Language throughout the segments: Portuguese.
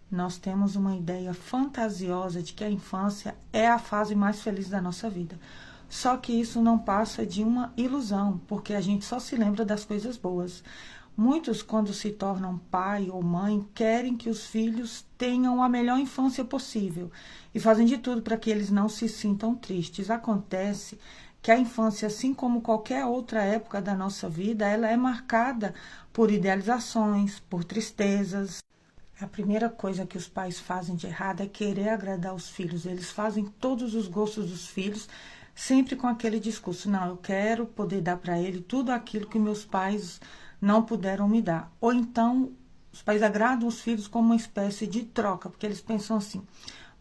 Nós temos uma ideia fantasiosa de que a infância é a fase mais feliz da nossa vida. Só que isso não passa de uma ilusão, porque a gente só se lembra das coisas boas. Muitos, quando se tornam pai ou mãe, querem que os filhos tenham a melhor infância possível e fazem de tudo para que eles não se sintam tristes. Acontece que a infância, assim como qualquer outra época da nossa vida, ela é marcada por idealizações, por tristezas. A primeira coisa que os pais fazem de errado é querer agradar os filhos. Eles fazem todos os gostos dos filhos, sempre com aquele discurso: não, eu quero poder dar para ele tudo aquilo que meus pais não puderam me dar. Ou então, os pais agradam os filhos como uma espécie de troca, porque eles pensam assim: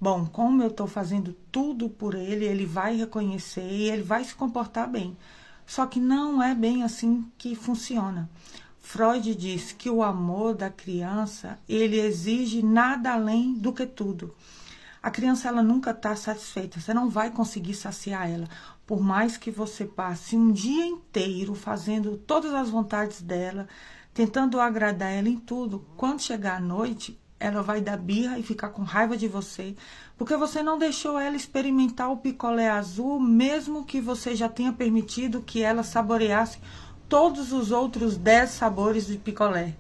bom, como eu estou fazendo tudo por ele, ele vai reconhecer e ele vai se comportar bem. Só que não é bem assim que funciona. Freud diz que o amor da criança, ele exige nada além do que tudo. A criança, ela nunca está satisfeita, você não vai conseguir saciar ela. Por mais que você passe um dia inteiro fazendo todas as vontades dela, tentando agradar ela em tudo, quando chegar à noite, ela vai dar birra e ficar com raiva de você, porque você não deixou ela experimentar o picolé azul, mesmo que você já tenha permitido que ela saboreasse todos os outros 10 sabores de picolé.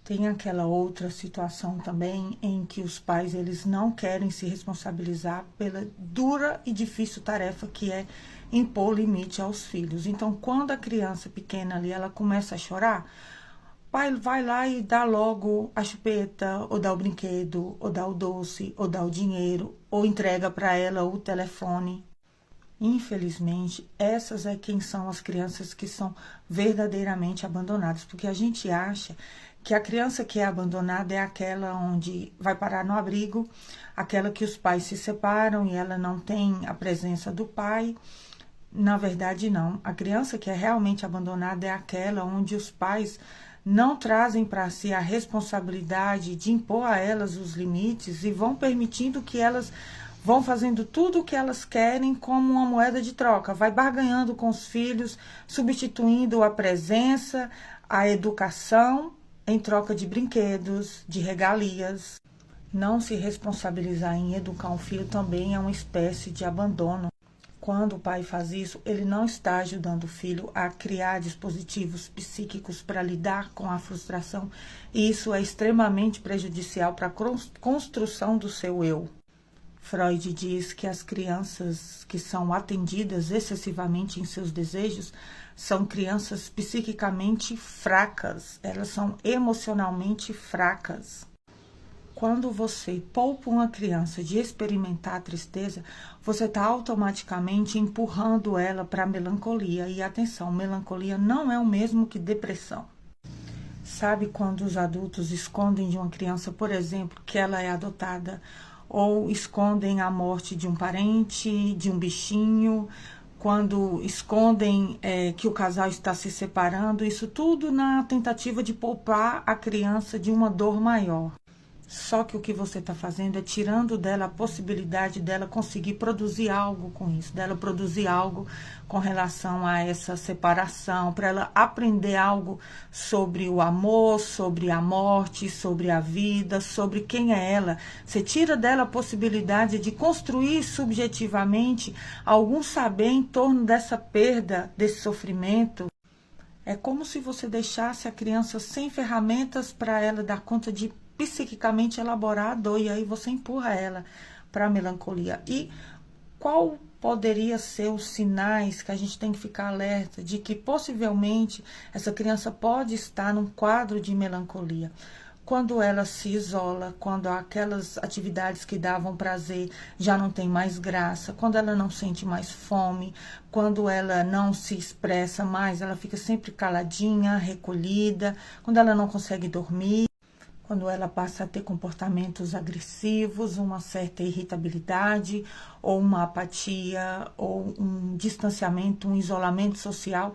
Tem aquela outra situação também em que os pais, eles não querem se responsabilizar pela dura e difícil tarefa que é impor limite aos filhos. Então, quando a criança pequena ali, ela começa a chorar, o pai vai lá e dá logo a chupeta, ou dá o brinquedo, ou dá o doce, ou dá o dinheiro, ou entrega para ela o telefone. Infelizmente, essas é quem são as crianças que são verdadeiramente abandonadas, porque a gente acha que a criança que é abandonada é aquela onde vai parar no abrigo, aquela que os pais se separam e ela não tem a presença do pai. Na verdade, não. A criança que é realmente abandonada é aquela onde os pais não trazem para si a responsabilidade de impor a elas os limites e vão permitindo que elas vão fazendo tudo o que elas querem como uma moeda de troca. Vai barganhando com os filhos, substituindo a presença, a educação, em troca de brinquedos, de regalias. Não se responsabilizar em educar um filho também é uma espécie de abandono. Quando o pai faz isso, ele não está ajudando o filho a criar dispositivos psíquicos para lidar com a frustração, e isso é extremamente prejudicial para a construção do seu eu. Freud diz que as crianças que são atendidas excessivamente em seus desejos são crianças psiquicamente fracas, elas são emocionalmente fracas. Quando você poupa uma criança de experimentar a tristeza, você está automaticamente empurrando ela para a melancolia. E atenção, melancolia não é o mesmo que depressão. Sabe quando os adultos escondem de uma criança, por exemplo, que ela é adotada, ou escondem a morte de um parente, de um bichinho, quando escondem que o casal está se separando, isso tudo na tentativa de poupar a criança de uma dor maior. Só que o que você está fazendo é tirando dela a possibilidade dela conseguir produzir algo com isso, dela produzir algo com relação a essa separação, para ela aprender algo sobre o amor, sobre a morte, sobre a vida, sobre quem é ela. Você tira dela a possibilidade de construir subjetivamente algum saber em torno dessa perda, desse sofrimento. É como se você deixasse a criança sem ferramentas para ela dar conta de psiquicamente elaborar a dor, e aí você empurra ela para a melancolia. E qual poderia ser os sinais que a gente tem que ficar alerta de que possivelmente essa criança pode estar num quadro de melancolia? Quando ela se isola, quando aquelas atividades que davam prazer já não tem mais graça, quando ela não sente mais fome, quando ela não se expressa mais, ela fica sempre caladinha, recolhida, quando ela não consegue dormir, quando ela passa a ter comportamentos agressivos, uma certa irritabilidade, ou uma apatia, ou um distanciamento, um isolamento social,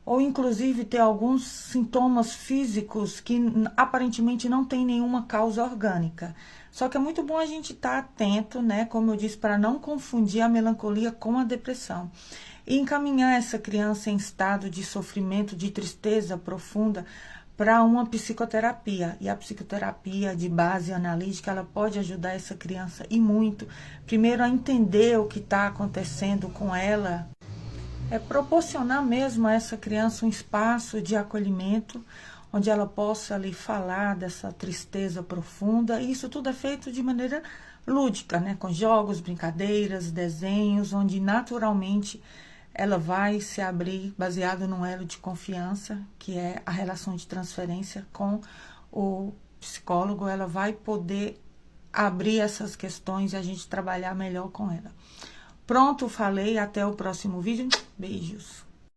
ou inclusive ter alguns sintomas físicos que aparentemente não tem nenhuma causa orgânica. Só que é muito bom a gente estar atento, né, como eu disse, para não confundir a melancolia com a depressão. E encaminhar essa criança em estado de sofrimento, de tristeza profunda, para uma psicoterapia. E a psicoterapia de base analítica, ela pode ajudar essa criança e muito. Primeiro, a entender o que está acontecendo com ela, proporcionar mesmo a essa criança um espaço de acolhimento, onde ela possa ali falar dessa tristeza profunda. E isso tudo é feito de maneira lúdica, né? Com jogos, brincadeiras, desenhos, onde naturalmente ela vai se abrir baseado num elo de confiança, que é a relação de transferência com o psicólogo. Ela vai poder abrir essas questões e a gente trabalhar melhor com ela. Pronto, falei. Até o próximo vídeo. Beijos.